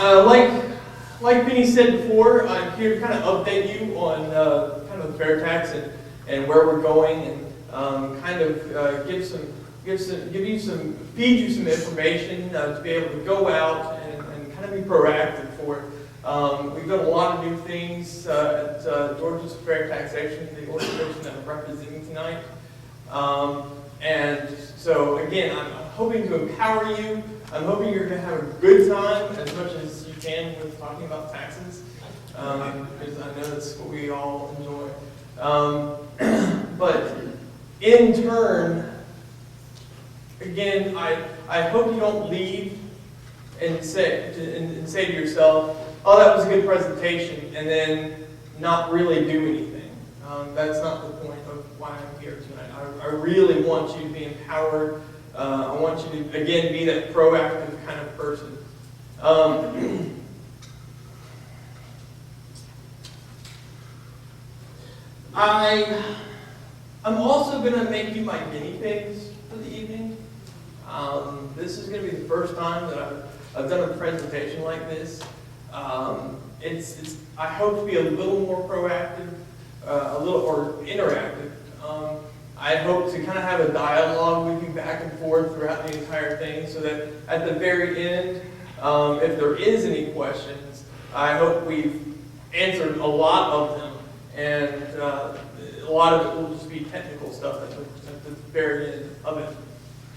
Like Penny said before, I'm here to kind of update you on kind of the fair tax and where we're going, and kind of feed you some information to be able to go out and kind of be proactive for it. We've done a lot of new things at Georgia's Fair Taxation, the organization that I'm representing tonight. And so again, I'm hoping to empower you. I'm hoping you're going to have a good time as much as you can with talking about taxes, because I know that's what we all enjoy. But in turn, again, I hope you don't leave and say to yourself, "Oh, that was a good presentation," and then not really do anything. That's not the point of why I'm here tonight. I really want you to be empowered. I want you to, again, be that proactive kind of person. I'm also going to make you my guinea pigs for the evening. This is going to be the first time that I've done a presentation like this. I hope to be a little more proactive, a little or interactive. I hope to kind of have a dialogue with you back and forth throughout the entire thing, so that at the very end, if there is any questions, I hope we've answered a lot of them, and a lot of it will just be technical stuff at the very end of it.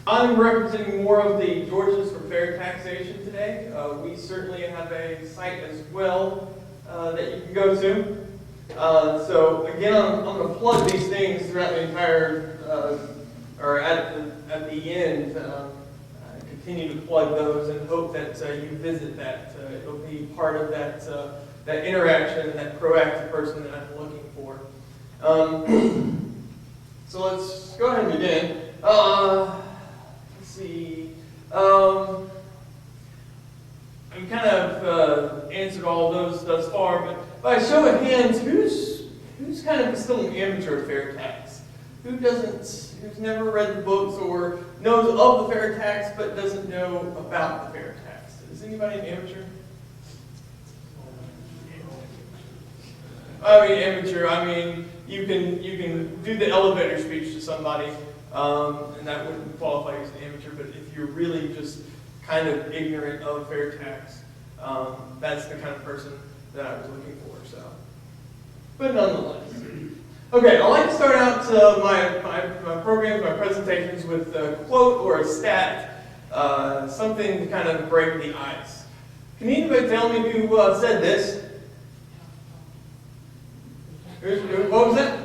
I'm representing more of the Georgians for Fair Taxation today. We certainly have a site as well that you can go to. So again, I'm going to plug these things throughout the entire, or at the end, continue to plug those and hope that you visit that. It'll be part of that interaction and that proactive person that I'm looking for. So let's go ahead and begin. Let's see. I've kind of answered all those thus far, but by show of hands, who's kind of still an amateur at fair tax? Who's never read the books or knows of the fair tax but doesn't know about the fair tax? Is anybody an amateur? I mean, you can do the elevator speech to somebody, and that wouldn't qualify as an amateur, but if you're really just kind of ignorant of fair tax, that's the kind of person that I was looking for. So, but nonetheless, okay. I like to start out my programs, my presentations with a quote or a stat, something to kind of break the ice. Can anybody tell me who said this? What was that?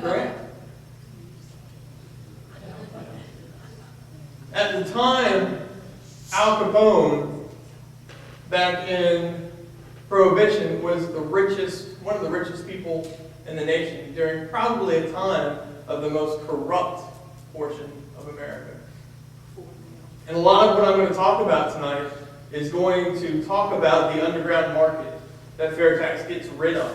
Right. At the time, Al Capone, back in Prohibition, was one of the richest people in the nation during probably a time of the most corrupt portion of America. And a lot of what I'm going to talk about tonight is going to talk about the underground market that fair tax gets rid of.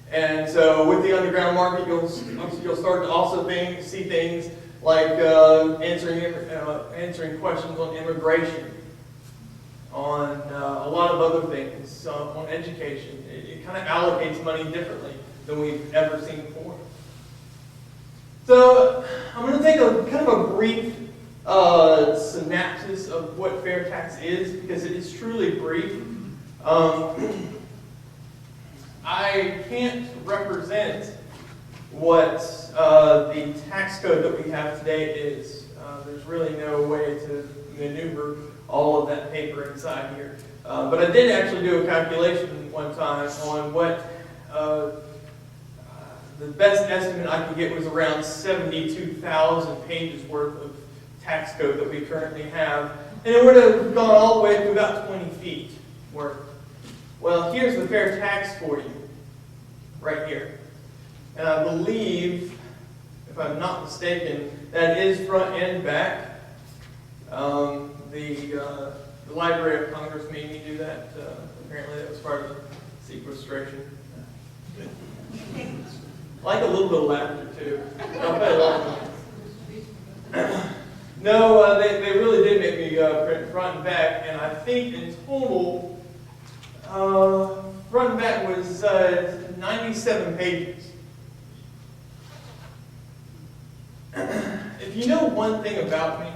And so with the underground market, you'll start to also see things like answering questions on immigration, on a lot of other things, on education. It kind of allocates money differently than we've ever seen before. So I'm going to take a kind of a brief synopsis of what fair tax is, because it is truly brief. I can't represent what the tax code that we have today is. There's really no way to maneuver all of that paper inside here. But I did actually do a calculation one time on what the best estimate I could get was around 72,000 pages worth of tax code that we currently have. And it would have gone all the way to about 20 feet worth. Well, here's the fair tax for you, right here. And I believe, if I'm not mistaken, that is front and back. The Library of Congress made me do that. Apparently that was part of the sequestration. I like a little bit of laughter, too. I'll pay a lot of money. No, they really did make me print front and back, and I think in total, front and back was 97 pages. If you know one thing about me,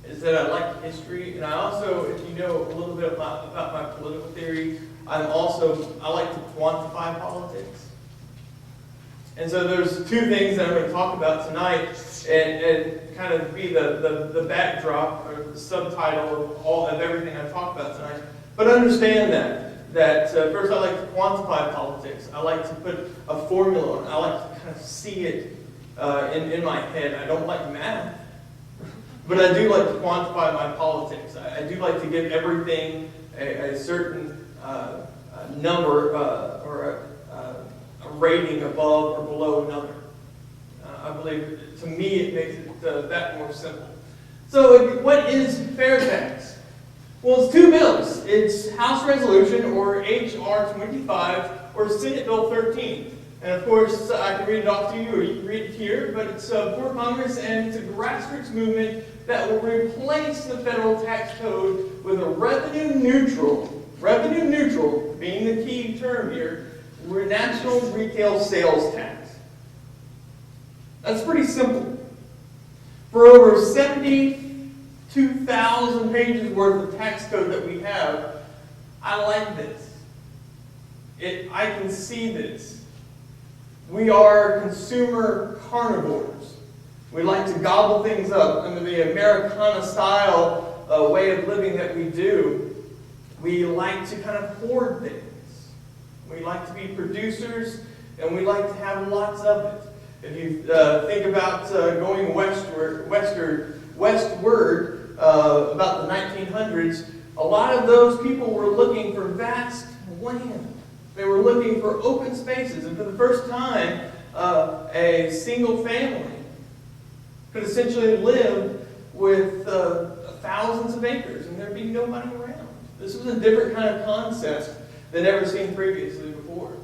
is that I like history, and I also, if you know a little bit about my political theory, I like to quantify politics. And so there's two things that I'm going to talk about tonight, and kind of be the backdrop or the subtitle of everything I talk about tonight. But understand that first I like to quantify politics. I like to put a formula on it. I like to kind of see it in my head. I don't like math, but I do like to quantify my politics. I do like to give everything a certain number or a rating above or below another. I believe, to me, it makes it that more simple. So what is fair tax? Well, it's two bills. It's House Resolution, or H.R. 25, or Senate Bill 13. And of course, I can read it off to you, or you can read it here, but it's for Congress, and it's a grassroots movement that will replace the federal tax code with a revenue neutral being the key term here, national retail sales tax. That's pretty simple. For over 72,000 pages worth of tax code that we have, I like this. I can see this. We are consumer carnivores. We like to gobble things up under the Americana-style way of living that we do. We like to kind of hoard things. We like to be producers, and we like to have lots of it. If you think about going westward about the 1900s, a lot of those people were looking for vast land. They were looking for open spaces, and for the first time, a single family could essentially live with thousands of acres, and there'd be nobody around. This was a different kind of concept than ever seen previously before.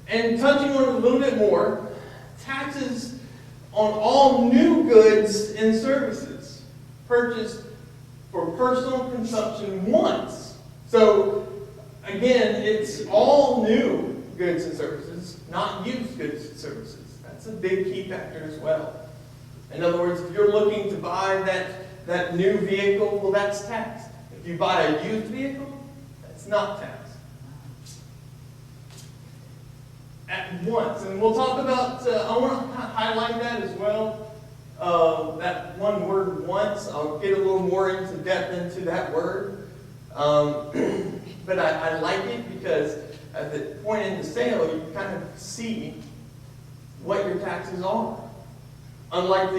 And touching on it a little bit more, taxes on all new goods and services purchased for personal consumption once. So, again, it's all new goods and services, not used goods and services. That's a big key factor as well. In other words, if you're looking to buy that new vehicle, well, that's taxed. If you buy a used vehicle, that's not taxed. At once, and we'll talk about, I want to highlight that as well, that one word, once. I'll get a little more into depth into that word. But I like it because at the point in the sale, you kind of see what your taxes are. Unlike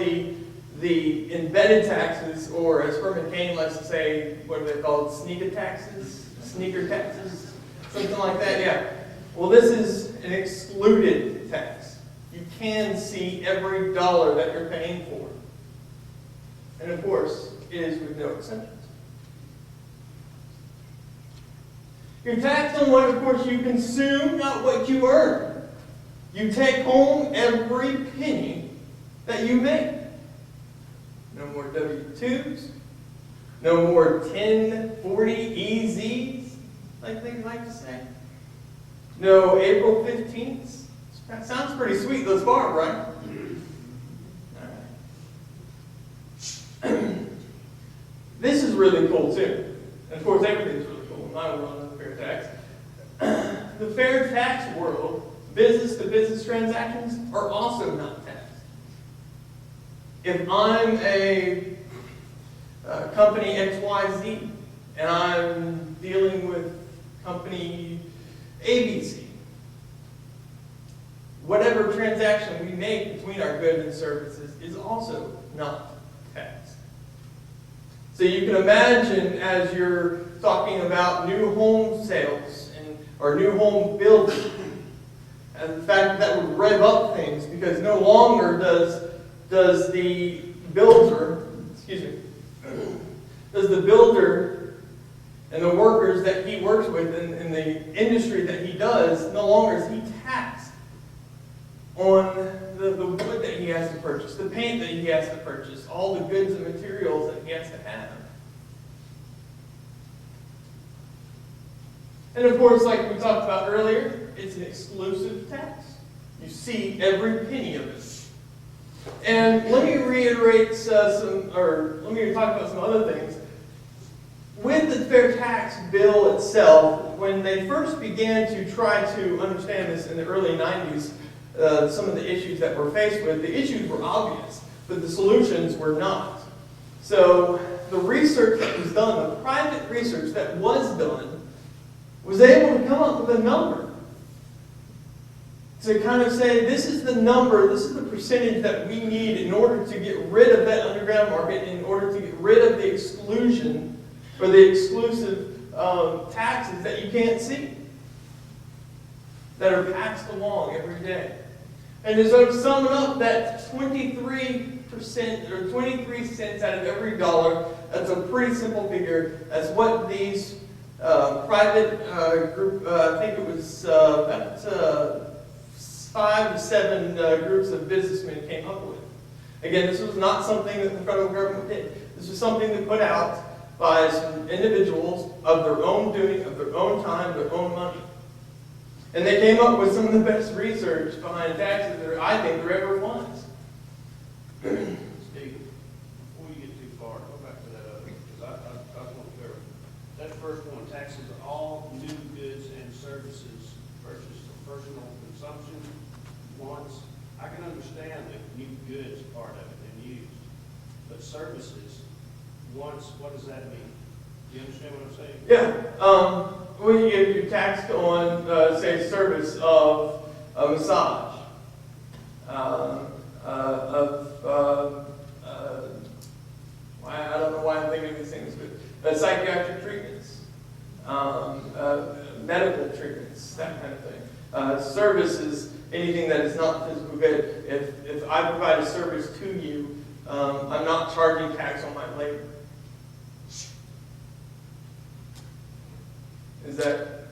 the embedded taxes, or as Herman Cain likes to say, what are they called? Sneaker taxes, something like that, yeah. Well, this is an excluded tax. You can see every dollar that you're paying for. And of course, it is with no exceptions. You're taxed on what, of course, you consume, not what you earn. You take home every penny that you make. No more W-2s. No more 1040 EZs, like they like to say. No April 15th. That sounds pretty sweet thus far, right? All right. This is really cool too. And of course, everything's really cool in my world of the fair tax. The fair tax world, business-to-business transactions are also not taxed. If I'm a company XYZ and I'm dealing with company ABC, whatever transaction we make between our goods and services is also not taxed. So you can imagine, as you're talking about new home sales or new home building, and the fact that would rev up things, because no longer does the builder and the workers that he works with in the industry that he does, no longer is he taxed on the wood that he has to purchase, the paint that he has to purchase, all the goods and materials that he has to have. And of course, like we talked about earlier, it's an exclusive tax. You see every penny of it. And let me reiterate let me talk about some other things. With the fair tax bill itself, when they first began to try to understand this in the early 90s, some of the issues that we're faced with, the issues were obvious, but the solutions were not. So the research that was done, the private research that was done, was able to come up with a number to kind of say, this is the number, this is the percentage that we need in order to get rid of that underground market, in order to get rid of the exclusion or the exclusive taxes that you can't see, that are passed along every day. And so to sum it up, that 23% or 23 cents out of every dollar, that's a pretty simple figure. That's what these private group, I think it was about 5 to 7 groups of businessmen came up with. Again, this was not something that the federal government did. This was something that put out by some individuals of their own doing, of their own time, their own money. And they came up with some of the best research behind taxes that I think there ever was. Steve, before you get too far, go back to that other, because I want to clear that first one, taxes on all new goods and services purchased for personal consumption once. I can understand the new goods part of it and used, but services once, what does that mean? Do you understand what I'm saying? Yeah. When you're taxed on, say, service of a massage, I don't know why I'm thinking of these things, but psychiatric treatments, medical treatments, that kind of thing. Services, anything that is not physical good. If I provide a service to you, I'm not charging tax on my labor. Is that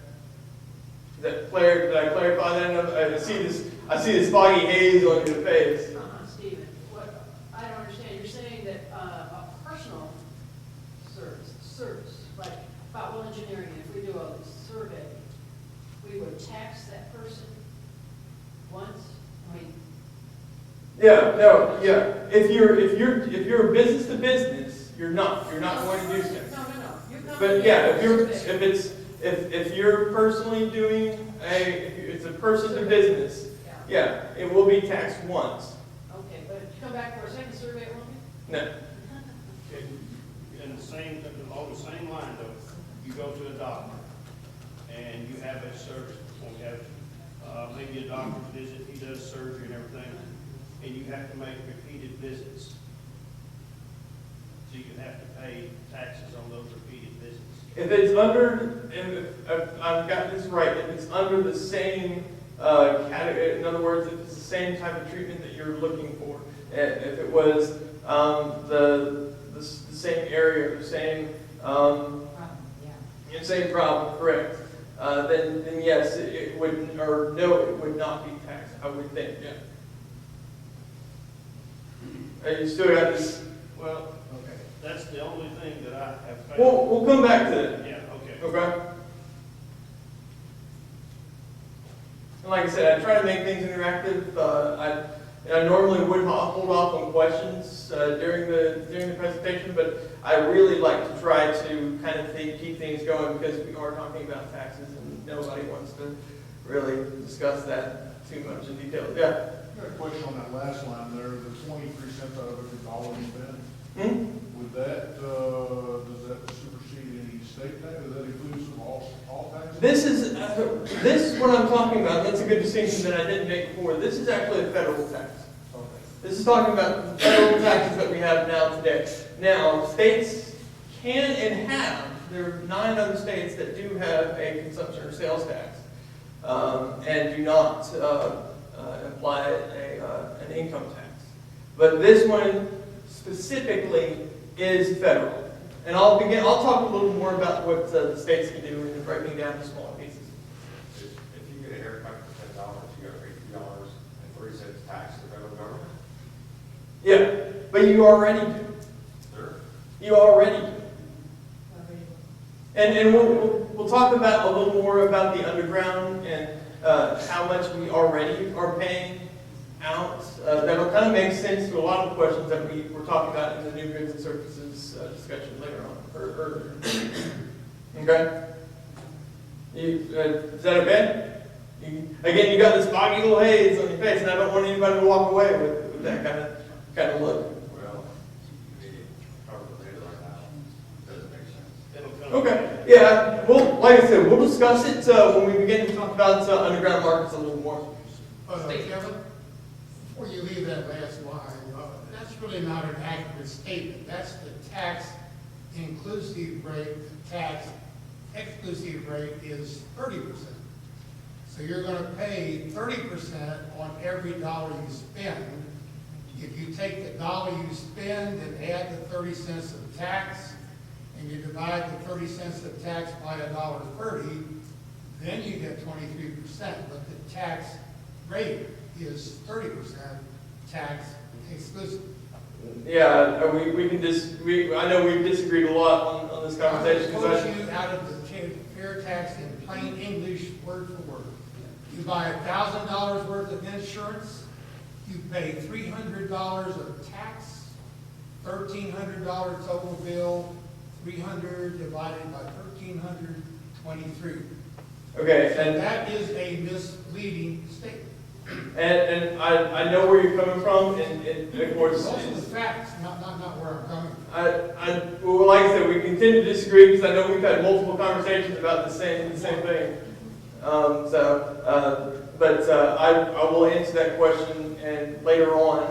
clear? Did I clarify that enough? I see this foggy haze on your face. Stephen, what I don't understand. You're saying that a personal service, like about well engineering, if we do a survey, we would tax that person once. I mean, If you're business to business, you're not going to do that. No. But yeah, if you're personally doing it's a person to business, yeah, it will be taxed once. Okay, but if you come back for a second survey, it won't be? No. Along the same line though, you go to a doctor and you have a service, you have maybe a doctor's visit, he does surgery and everything, and you have to make repeated visits. So you have to pay taxes on those repeated visits. If it's under, if I've got this right, if it's under the same category, in other words, if it's the same type of treatment that you're looking for, if it was the same area, the same same problem, correct? Then yes, it would, or no, it would not be taxed. I would think, yeah. You still got this? Well, okay. That's the only thing that I have found. We'll come back to that. Yeah, okay. Okay. And like I said, I try to make things interactive. I normally would hold off on questions during the presentation, but I really like to try to kind of keep things going because we are talking about taxes and nobody wants to really discuss that too much in detail. Yeah. I got a question on that last line there, the 23 cents out of every dollar you spend. Would that, does that supersede any state tax? Is that inclusive of all taxes? This what I'm talking about. That's a good distinction that I didn't make before. This is actually a federal tax. Okay. This is talking about the federal taxes that we have now today. Now, states can and have, there are 9 other states that do have a consumption or sales tax and do not apply an income tax. But this one specifically is federal. And I'll talk a little more about what the states can do and breaking down the smaller pieces. If you get a haircut for $10, you got to pay $3.03 tax to the federal government. Yeah, but you already do. Sure. You already do. And we'll talk about a little more about the underground and how much we already are paying out. That'll kind of make sense to a lot of the questions that we were talking about in the new goods and services discussion later on, or earlier. Okay? Is that okay? Again, you got this foggy little haze on your face, and I don't want anybody to walk away with that kind of look. Well, you need to cover the data right now. Doesn't make sense. It'll come. Okay, yeah, well, like I said, we'll discuss it when we begin to talk about underground markets a little more. Kevin, before you leave that last line, that's really not an accurate statement. That's the tax inclusive rate, the tax exclusive rate is 30%. So you're gonna pay 30% on every dollar you spend. If you take the dollar you spend and add the 30 cents of tax, and you divide the 30 cents of tax by $1.30, then you get 23%, but the tax rate is 30% tax exclusive. Yeah, we can I know we've disagreed a lot on this conversation. I quote you out of the fair tax in plain English, word for word. You buy $1,000 worth of insurance, you pay $300 of tax, $1,300 total bill, 300 divided by 1,300, 23. Okay, So and that is a misleading statement. And I know where you're coming from, and of course, Those are the facts, not where I'm coming from. well, like I said, we continue to disagree because I know we've had multiple conversations about the same thing. But I will answer that question and later on,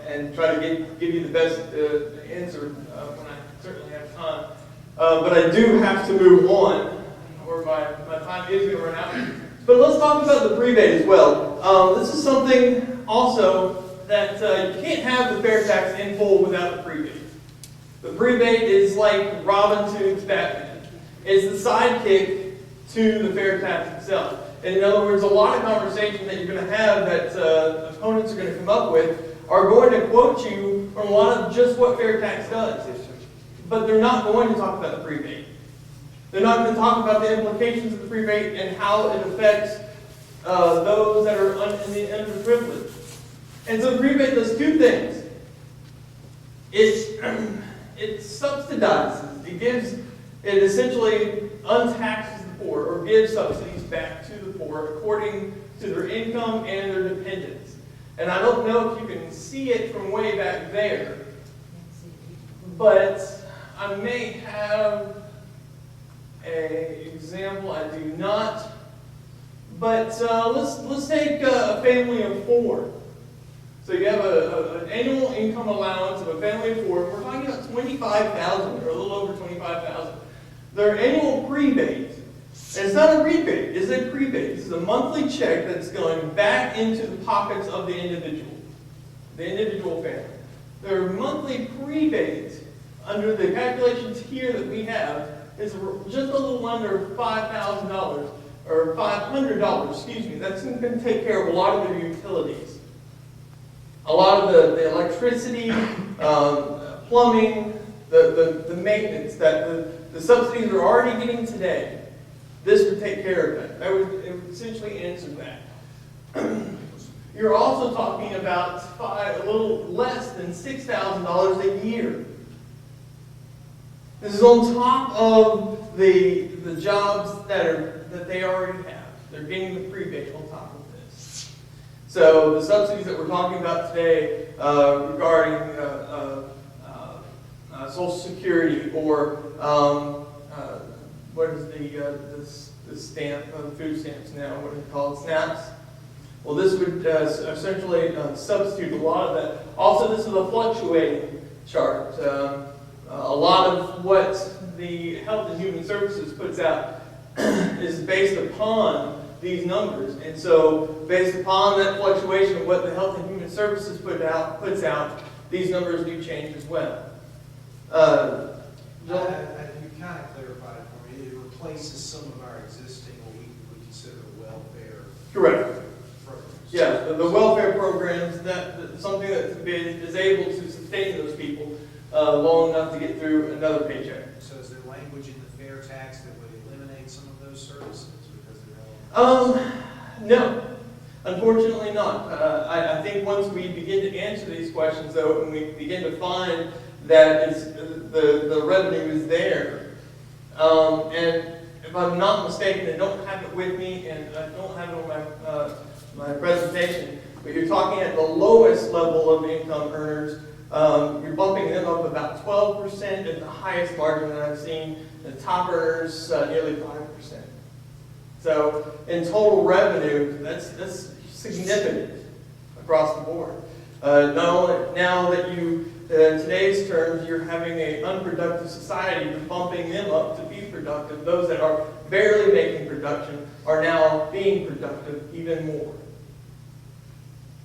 and try to give you the best answer when I certainly have time. But I do have to move on, or my time is going to run out. But let's talk about the prebate as well. This is something also that you can't have the fair tax in full without the prebate. The prebate is like Robin to Batman. It's the sidekick to the fair tax itself. And in other words, a lot of conversation that you're going to have that opponents are going to come up with are going to quote you on a lot of just what fair tax does. But they're not going to talk about the prebate. They're not going to talk about the implications of the prebate and how it affects those that are in the underprivileged. And so the prebate does two things. It subsidizes. It essentially untaxes the poor or gives subsidies back to the poor according to their income and their dependents. And I don't know if you can see it from way back there, but I may have an example. I do not. But let's take a family of four. So you have an annual income allowance of a family of four. We're talking about $25,000 or a little over $25,000. Their annual prebate, and it's not a rebate, it's a prebate. This is a monthly check that's going back into the pockets of the individual family. Their monthly prebate, under the calculations here that we have, is just a little under $5,000, or $500, excuse me. That's going to take care of a lot of their utilities. A lot of the electricity, plumbing, the maintenance, that the subsidies they're already getting today. This would take care of that. It would essentially answer that. You're also talking about a little less than $6,000 a year. This is on top of the jobs that they already have. They're getting the prebate on top of this. So the subsidies that we're talking about today regarding Social Security or what is the stamp, food stamps now, what do they call it, SNAPs? Well, this would essentially substitute a lot of that. Also, this is a fluctuating chart. A lot of what the Health and Human Services puts out is based upon these numbers. And so, based upon that fluctuation of what the Health and Human Services puts out, these numbers do change as well. You kind of clarified it for me. It replaces some of our existing, what we consider welfare Correct. programs. Yeah, the welfare programs, something that is able to sustain those people long enough to get through another paycheck. So is there language in the fair tax that would eliminate some of those services because they're all? No, unfortunately not. I think once we begin to answer these questions, though, and we begin to find that the revenue is there, and if I'm not mistaken, I don't have it with me, and I don't have it on my presentation, but you're talking at the lowest level of income earners, you're bumping them up about 12% at the highest margin that I've seen. The top earners, nearly 5%. So in total revenue, that's significant across the board. Not only now that in today's terms, you're having an unproductive society, you're bumping them up to be productive. Those that are barely making production are now being productive even more.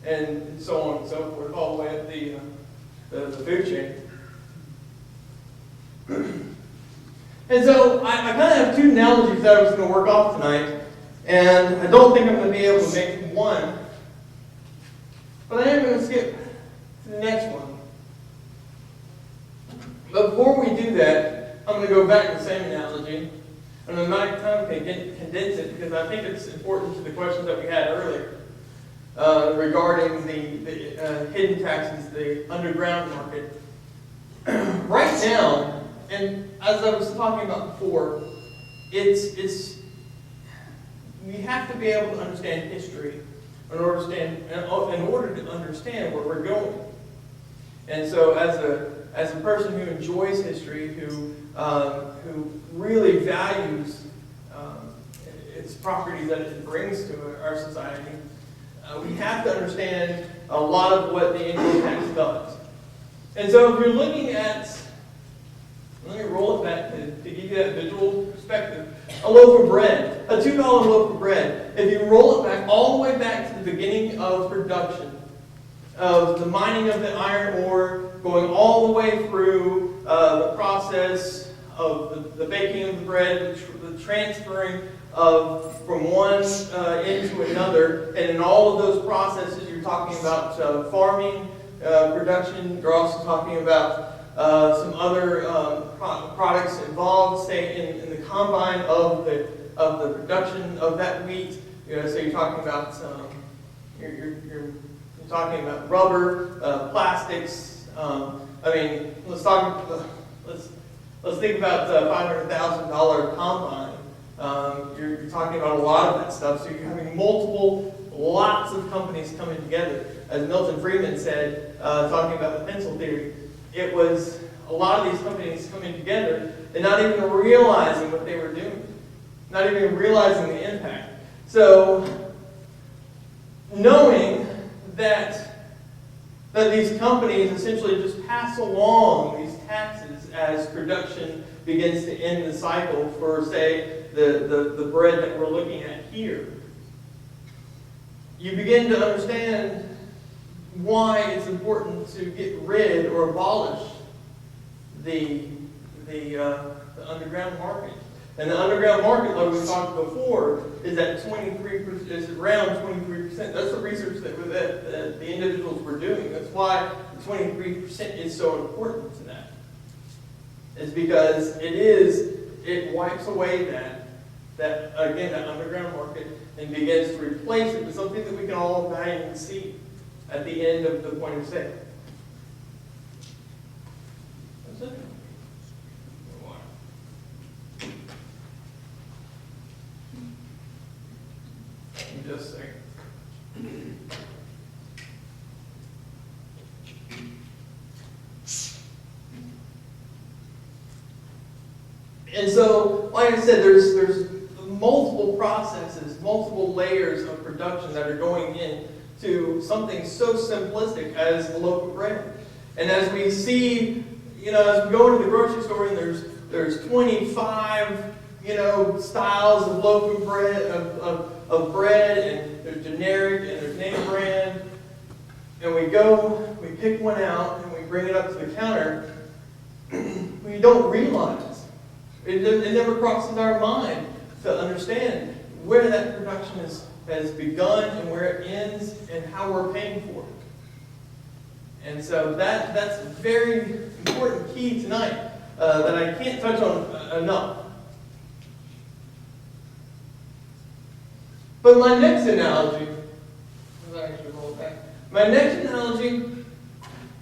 And so on and so forth, all the way up the food chain. And so I kind of have two analogies that I was going to work off tonight, and I don't think I'm going to be able to make one, but I am going to skip to the next one. But before we do that, I'm going to go back to the same analogy, and I'm not going to condense it because I think it's important to the questions that we had earlier regarding the hidden taxes, the underground market. Right now, and as I was talking about before, we have to be able to understand history in order to understand where we're going. And so, as a person who enjoys history, who really values its properties that it brings to our society, we have to understand a lot of what the income tax does. And so, if you're looking at, let me roll it back to give you that visual perspective. A loaf of bread, a $2 loaf of bread. If you roll it back all the way back to the beginning of production, of the mining of the iron ore, going all the way through the process of the baking of the bread, the transferring from one into another, and in all of those processes, you're talking about farming, production. You're also talking about some other products involved, say in the combine of the production of that wheat. So you're talking about you're talking about rubber, plastics. Let's think about $500,000 combine. You're talking about a lot of that stuff. So you're having lots of companies coming together. As Milton Friedman said, talking about the pencil theory, it was a lot of these companies coming together and not even realizing what they were doing, not even realizing the impact. So, knowing that these companies essentially just pass along these taxes as production begins to end the cycle for, say, the bread that we're looking at here, you begin to understand why it's important to get rid or abolish the underground market. And the underground market, like we talked before, is at 23%. Is around 23%. That's the research that the individuals were doing. That's why the 23% is so important to that. It's because it wipes away that underground market and begins to replace it with something that we can all value and see at the end of the point of sale. That's it. Just a second. And so, like I said, there's multiple processes, multiple layers of production that are going into something so simplistic as a loaf of bread. And as we see, as we go into the grocery store and there's 25, styles of loaf of bread, of bread, and there's generic and there's name brand, and we pick one out and we bring it up to the counter, we don't realize, it never crosses our mind to understand where that production has begun and where it ends and how we're paying for it. And so that's a very important key tonight that I can't touch on enough. But my next analogy, my next analogy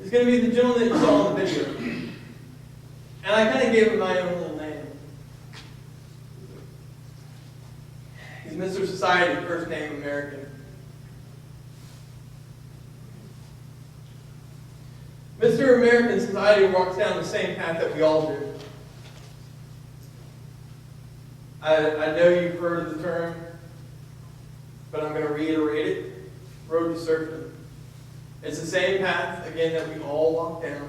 is going to be the gentleman that you saw in the video. And I kind of gave him my own little name. He's Mr. Society, first name American. Mr. American Society walks down the same path that we all do. I know you've heard the term, but I'm going to reiterate it. Road to serfdom. It's the same path, again, that we all walk down.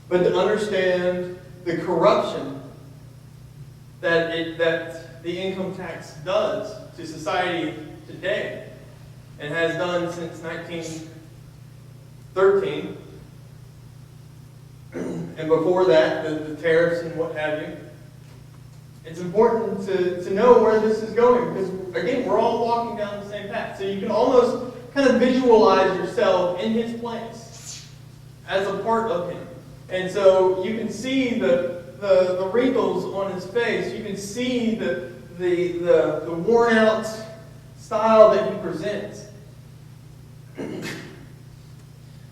But to understand the corruption that the income tax does to society today, and has done since 1913, and before that, the tariffs and what have you, it's important to know where this is going, because, again, we're all walking down the same path. So you can almost kind of visualize yourself in his place as a part of him. And so you can see the wrinkles on his face. You can see the worn out style that he presents.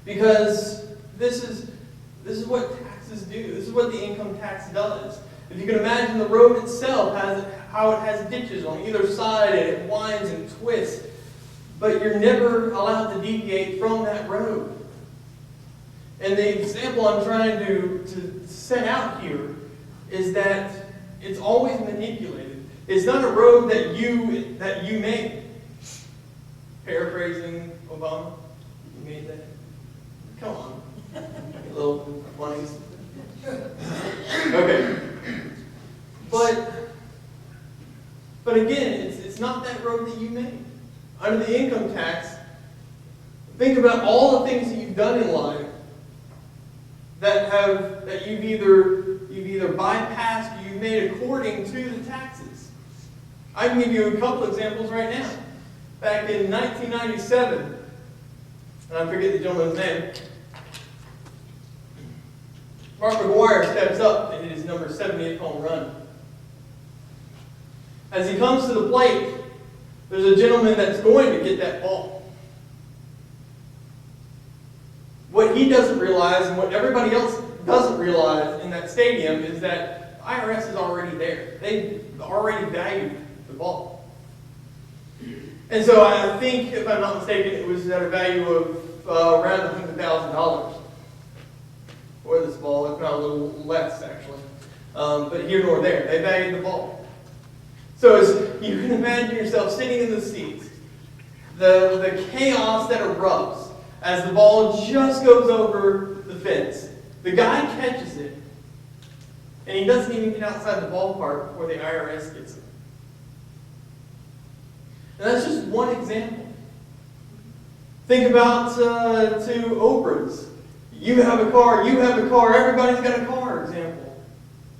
Because this is what taxes do. This is what the income tax does. If you can imagine, the road itself how it has ditches on either side, and it winds and twists, but you're never allowed to deviate from that road. And the example I'm trying to set out here is that it's always manipulated. It's not a road that you made. Paraphrasing Obama, you made that. Come on, you little bunnies. Okay, but again, it's not that road that you made. Under the income tax, think about all the things that you've done in life that you've either bypassed or you've made according to the taxes. I can give you a couple examples right now. Back in 1997, and I forget the gentleman's name, Mark McGwire steps up and hit his number 78 home run. As he comes to the plate, there's a gentleman that's going to get that ball. What he doesn't realize, and what everybody else doesn't realize in that stadium, is that IRS is already there. They've already valued the ball. And so I think, if I'm not mistaken, it was at a value of around $100,000 for this ball, if not a little less, actually. But here nor there, they valued the ball. So as you can imagine yourself sitting in the seats, the chaos that erupts as the ball just goes over the fence. The guy catches it, and he doesn't even get outside the ballpark before the IRS gets it. And that's just one example. Think about to Oprah's. You have a car, everybody's got a car example.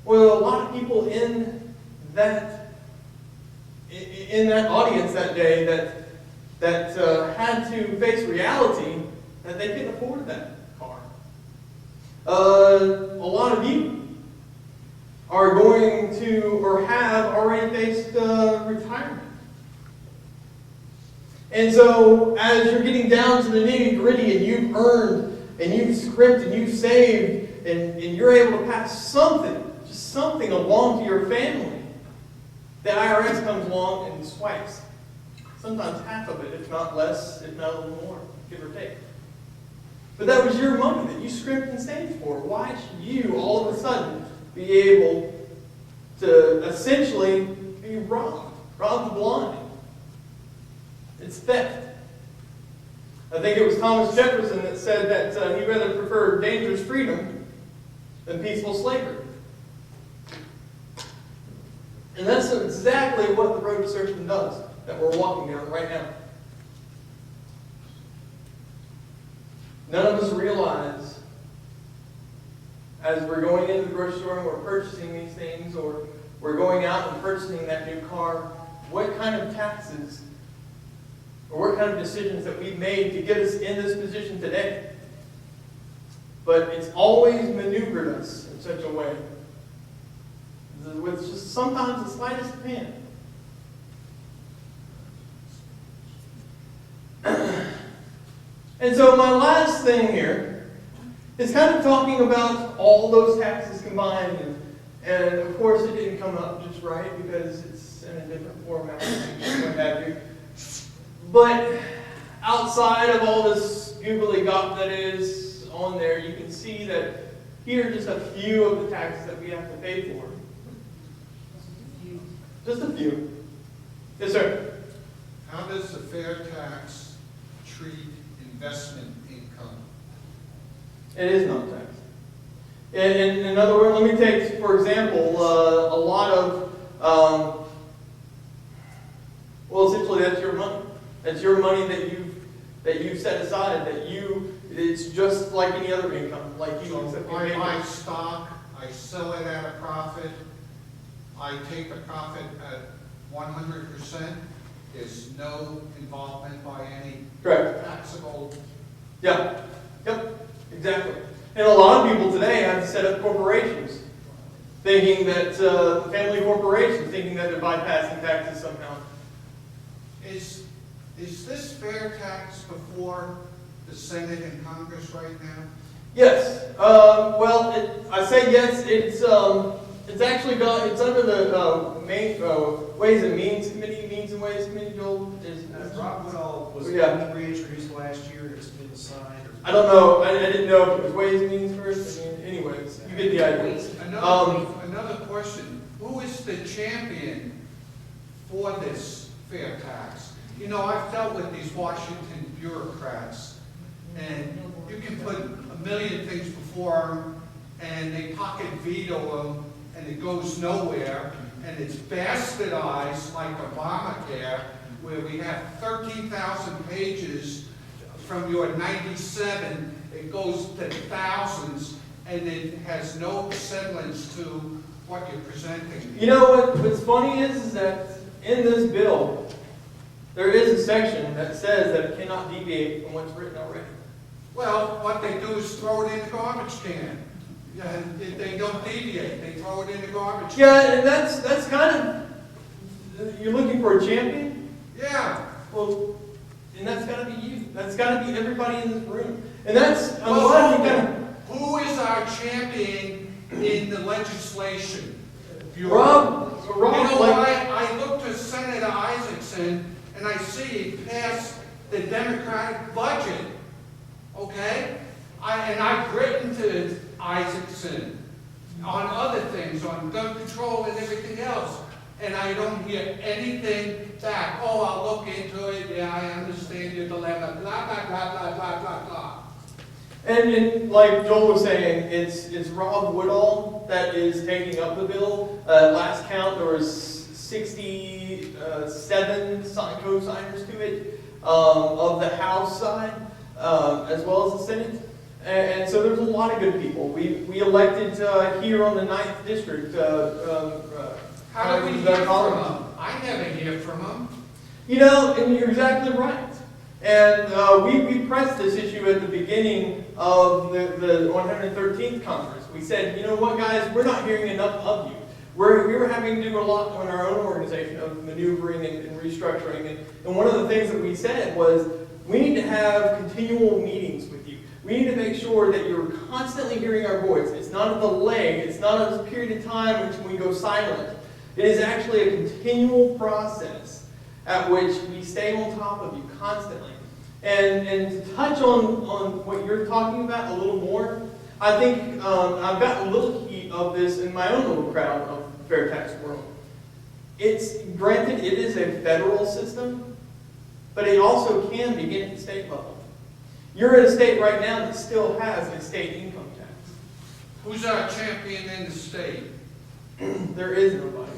Well, a lot of people in that audience that day that had to face reality that they couldn't afford that car. A lot of you are going to or have already faced retirement. And so as you're getting down to the nitty-gritty and you've earned and you've scrimped and you've saved and you're able to pass something, just something along to your family, the IRS comes along and swipes. Sometimes half of it, if not less, if not a little more, give or take. But that was your money that you scrimped and saved for. Why should you all of a sudden be able to essentially be robbed the blind? It's theft. I think it was Thomas Jefferson that said that he rather preferred dangerous freedom than peaceful slavery. And that's exactly what the road to serfdom does, that we're walking down right now. None of us realize, as we're going into the grocery store and we're purchasing these things, or we're going out and purchasing that new car, what kind of taxes or what kind of decisions that we've made to get us in this position today. But it's always maneuvered us in such a way with just sometimes the slightest of hand. And so my last thing here is kind of talking about all those taxes combined. And of course it didn't come up just right because it's in a different format and what have you. But outside of all this googly gop that is on there, you can see that here are just a few of the taxes that we have to pay for. Just a few. Yes, sir. How does the fair tax treat investment income? It is not taxed. In other words, let me take, for example, a lot of, well, essentially that's your money. That's your money that you've set aside, it's just like any other income, like you So accept your I buy paycheck. stock, I sell it at a profit, I take the profit at 100%. There's no involvement by any Correct. taxable. Yeah. Yep. Exactly. And a lot of people today have to set up corporations, thinking that family corporations, thinking that they're bypassing taxes somehow. Is this fair tax before the Senate and Congress right now? Yes. I say yes. It's actually gone. It's under the main Ways and Means Committee, Means and Ways Committee. Joel is. Rob Woodall was reintroduced last year, and it's been signed. I don't know. I didn't know if it was Ways and Means first. I mean, anyways, you get the idea. Another question. Who is the champion for this fair tax? You know, I've dealt with these Washington bureaucrats, and you can put a million things before them, and they pocket veto them, and it goes nowhere, and it's bastardized like Obamacare, where we have 13,000 pages from your 97, it goes to thousands, and it has no semblance to what you're presenting. You know what's funny is that in this bill, there is a section that says that it cannot deviate from what's written already. Well, what they do is throw it in the garbage can. Yeah, they don't deviate, they throw it in the garbage can. Yeah, and that's kind of, you're looking for a champion? Yeah. Well, and that's got to be you. That's got to be everybody in this room. And that's, I'm Well, glad you kind of, who is our champion in the legislation? Rob, You know, like, I look to Senator Isaacson, and I see he passed the Democratic budget, okay? And I've written to Isaacson on other things, on gun control and everything else, and I don't hear anything back. Oh, I'll look into it, yeah, I understand your dilemma, blah, blah, blah, blah, blah, blah, blah. and like Joel was saying, it's Rob Woodall that is taking up the bill. Last count, there was 67 co-signers to it of the House side, as well as the Senate. And so there's a lot of good people. We elected here on the 9th District. How do we hear from them? I never hear from them. You know, and you're exactly right. And we pressed this issue at the beginning of the 113th Congress. We said, you know what, guys, we're not hearing enough of you. We were having to do a lot on our own organization of maneuvering and restructuring. And one of the things that we said was, we need to have continual meetings with you. We need to make sure that you're constantly hearing our voice. It's not a delay. It's not a period of time in which we go silent. It is actually a continual process at which we stay on top of you constantly. And to touch on what you're talking about a little more, I think I've got a little heat of this in my own little crowd of fair tax world. It's granted it is a federal system, but it also can begin at the state level. You're in a state right now that still has a state income tax. Who's our champion in the state? There is nobody.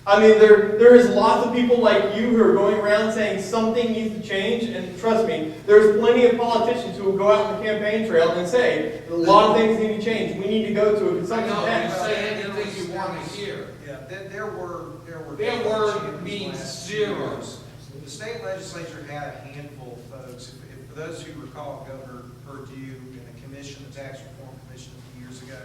I mean, there is lots of people like you who are going around saying something needs to change, and trust me, there's plenty of politicians who will go out on the campaign trail and say a lot of things need to change. We need to go to a consumption I know, tax. you say anything you want to hear. Yeah, there were. Their word means last zero. years. The state legislature had a handful of folks. If for those who recall, Governor Perdue in a commission, the Tax Reform Commission a few years ago,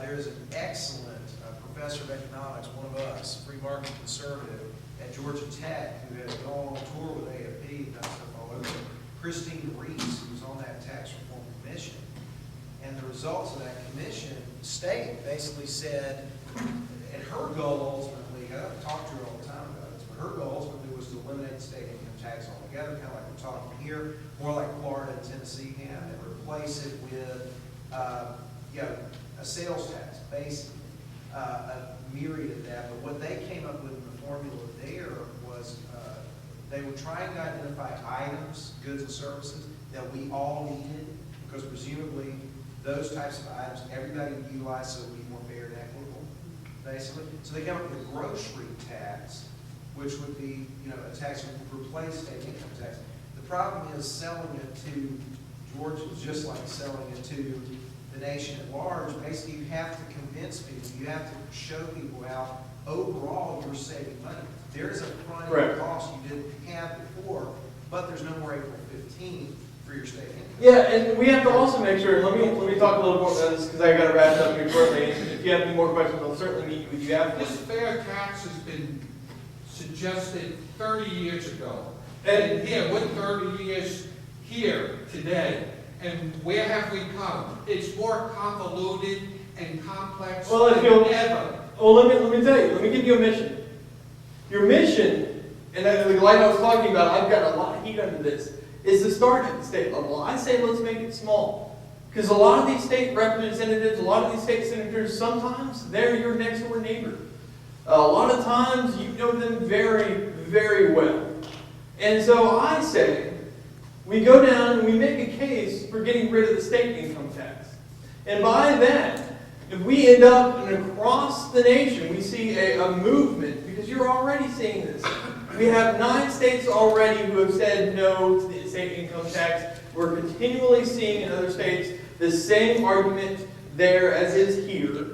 there is an excellent professor of economics, one of us, free market conservative at Georgia Tech, who has gone on tour with AFP and done stuff all over. Christine Reese, who's on that Tax Reform Commission. And the results of that commission, the state basically said, and her goal ultimately, I've talked to her all the time about this, but her goal ultimately was to eliminate the state income tax altogether, kind of like we're talking here, more like Florida and Tennessee have, and replace it with, a sales tax, basically, a myriad of that. But what they came up with in the formula there was, they were trying to identify items, goods and services that we all needed, because presumably those types of items everybody would utilize so it would be more fair and equitable, basically. So they came up with a grocery tax, which would be, a tax that would replace state income tax. The problem is selling it to Georgia is just like selling it to the nation at large. Basically, you have to convince people, you have to show people how overall you're saving money. There is a front-end cost you didn't have before, but there's no more April 15th for your state income. Yeah, and we have to also make sure, let me talk a little more about this, because I got to wrap it up here shortly. And if you have any more questions, I'll certainly meet you with you afterwards. This fair tax has been suggested 30 years ago. And here, we're 30 years here today. And where have we come? It's more convoluted and complex than ever. Well, let me tell you, let me give you a mission. Your mission, and like I was talking about, I've got a lot of heat under this, is to start at the state level. I say let's make it small. Because a lot of these state representatives, a lot of these state senators, sometimes they're your next door neighbor. A lot of times you know them very, very well. And so I say, we go down and we make a case for getting rid of the state income tax. And by that, if we end up and across the nation, we see a movement, because you're already seeing this. We have 9 states already who have said no to the state income tax. We're continually seeing in other states the same argument there as is here.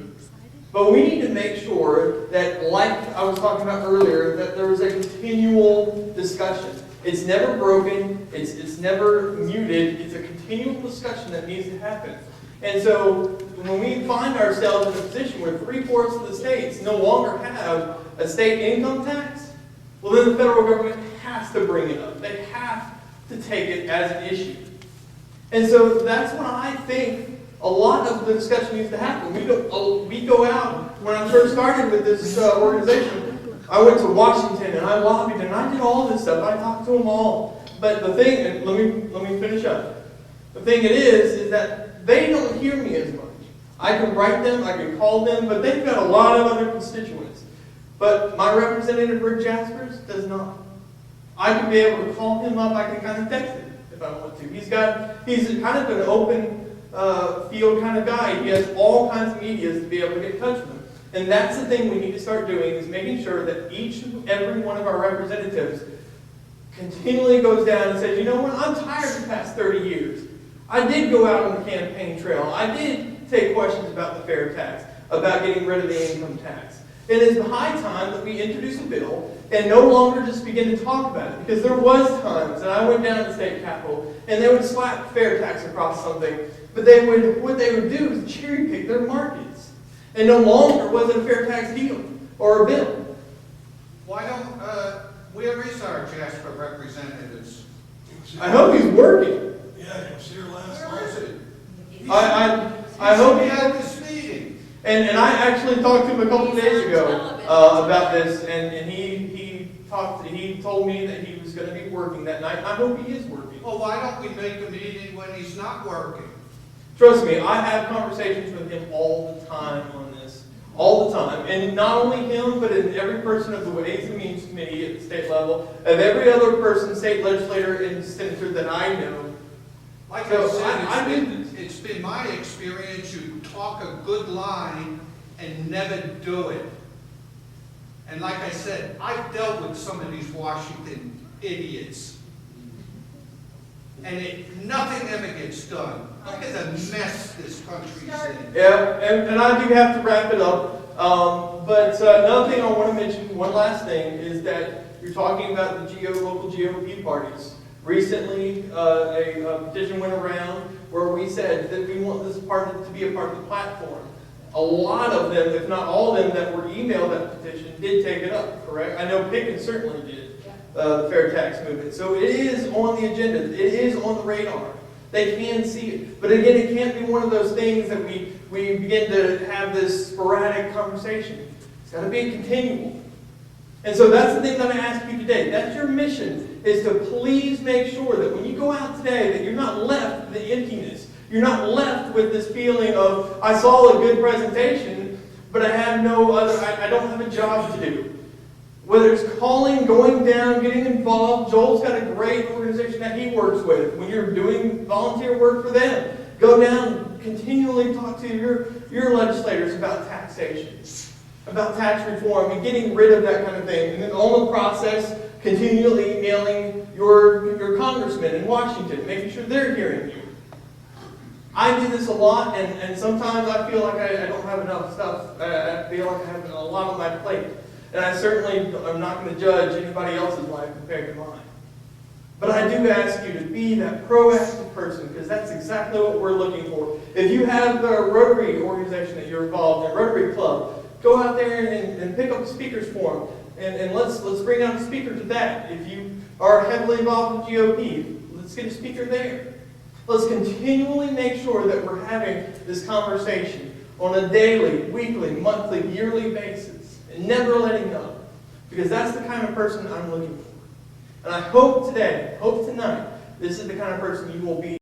But we need to make sure that, like I was talking about earlier, that there is a continual discussion. It's never broken, it's never muted, it's a continual discussion that needs to happen. And so when we find ourselves in a position where 3/4 of the states no longer have a state income tax, well then the federal government has to bring it up. They have to take it as an issue. And so that's when I think a lot of the discussion needs to happen. We go out, when I first started with this organization, I went to Washington and I lobbied and I did all this stuff. I talked to them all. But the thing, and let me finish up. The thing it is that they don't hear me as much. I can write them, I can call them, but they've got a lot of other constituents. But my representative, Rick Jaspers, does not. I can be able to call him up, I can kind of text him if I want to. He's kind of an open field kind of guy. He has all kinds of medias to be able to get in touch with him. And that's the thing we need to start doing, is making sure that each and every one of our representatives continually goes down and says, you know what, I'm tired of the past 30 years. I did go out on the campaign trail. I did take questions about the fair tax, about getting rid of the income tax. It is high time that we introduce a bill and no longer just begin to talk about it. Because there was times that I went down to the state capitol and they would slap fair tax across something, but what they would do is cherry pick their markets. And no longer was it a fair tax deal or a bill. Why don't, where is our Jasper representatives? I hope he's working. Yeah, he was here last Where is night. it? I hope He he had this meeting. And I actually talked to him a couple of days ago about this, and he told me that he was going to be working that night. I hope he is working. Well, why don't we make a meeting when he's not working? Trust me, I have conversations with him all the time on this. All the time. And not only him, but in every person of the Ways and Means Committee at the state level, of every other person, state legislator and senator that I know. Like So I I said, it's been my experience, you talk a good line and never do it. And like I said, I've dealt with some of these Washington idiots. And nothing ever gets done. Look at the mess this country's in. Yeah, and I do have to wrap it up. But another thing I want to mention, one last thing, is that you're talking about the local GOP parties. Recently, a petition went around where we said that we want this part to be a part of the platform. A lot of them, if not all of them that were emailed that petition, did take it up, correct? I know Pickens certainly did, the fair tax movement. So it is on the agenda. It is on the radar. They can see it. But again, it can't be one of those things that we begin to have this sporadic conversation. It's got to be continual. And so that's the thing that I ask you today. That's your mission, is to please make sure that when you go out today, that you're not left with the emptiness. You're not left with this feeling of, I saw a good presentation, but I have no other, I don't have a job to do. Whether it's calling, going down, getting involved, Joel's got a great organization that he works with. When you're doing volunteer work for them, go down, continually talk to your legislators about taxation, about tax reform, and getting rid of that kind of thing. And then on the process, continually emailing your congressmen in Washington, making sure they're hearing you. I do this a lot, and sometimes I feel like I don't have enough stuff. I feel like I have a lot on my plate. And I certainly am not going to judge anybody else's life compared to mine. But I do ask you to be that proactive person, because that's exactly what we're looking for. If you have a Rotary organization that you're involved in, Rotary Club, go out there and pick up the speakers forum, and let's bring out a speaker to that. If you are heavily involved in GOP, let's get a speaker there. Let's continually make sure that we're having this conversation on a daily, weekly, monthly, yearly basis, and never letting go, because that's the kind of person I'm looking for. And I hope today, tonight, this is the kind of person you will be.